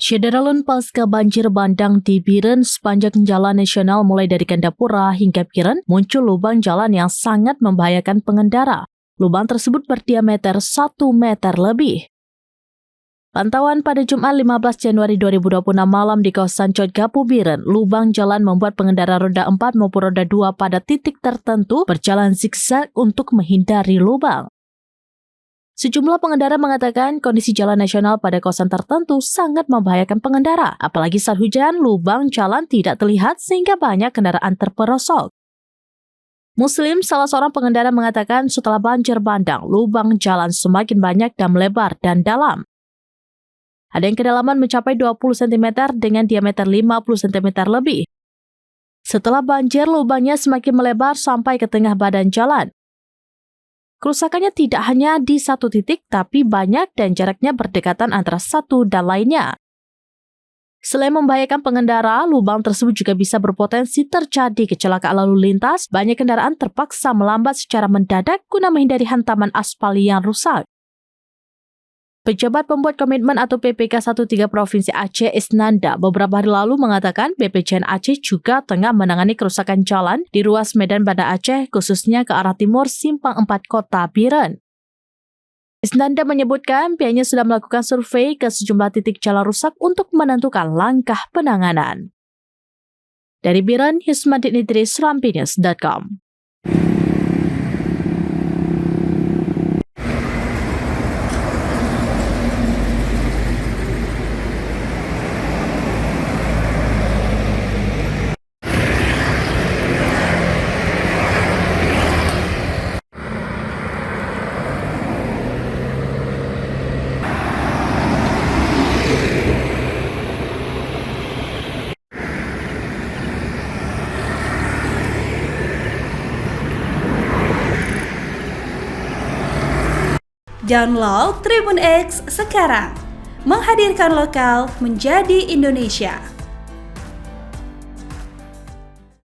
Syederalun pasca banjir bandang di Biren sepanjang jalan nasional mulai dari Gandapura hingga Biren muncul lubang jalan yang sangat membahayakan pengendara. Lubang tersebut berdiameter 1 meter lebih. Pantauan pada Jumat 15 Januari 2026 malam di kawasan Cotgapu Biren, lubang jalan membuat pengendara roda 4 maupun roda 2 pada titik tertentu berjalan zigzag untuk menghindari lubang. Sejumlah pengendara mengatakan kondisi jalan nasional pada kawasan tertentu sangat membahayakan pengendara, apalagi saat hujan, lubang jalan tidak terlihat sehingga banyak kendaraan terperosok. Muslim, salah seorang pengendara mengatakan setelah banjir bandang, lubang jalan semakin banyak dan melebar dan dalam. Ada yang kedalaman mencapai 20 cm dengan diameter 50 cm lebih. Setelah banjir, lubangnya semakin melebar sampai ke tengah badan jalan. Kerusakannya tidak hanya di satu titik, tapi banyak dan jaraknya berdekatan antara satu dan lainnya. Selain membahayakan pengendara, lubang tersebut juga bisa berpotensi terjadi kecelakaan lalu lintas. Banyak kendaraan terpaksa melambat secara mendadak guna menghindari hantaman aspal yang rusak. Pejabat Pembuat Komitmen atau PPK 13 Provinsi Aceh Isnanda beberapa hari lalu mengatakan BPJN Aceh juga tengah menangani kerusakan jalan di ruas Medan Banda Aceh khususnya ke arah timur Simpang 4 Kota Biren. Isnanda menyebutkan pihaknya sudah melakukan survei ke sejumlah titik jalan rusak untuk menentukan langkah penanganan. Dari Biren, Hismadin Idris, rampinews.com. Download Tribun X sekarang, menghadirkan lokal menjadi Indonesia.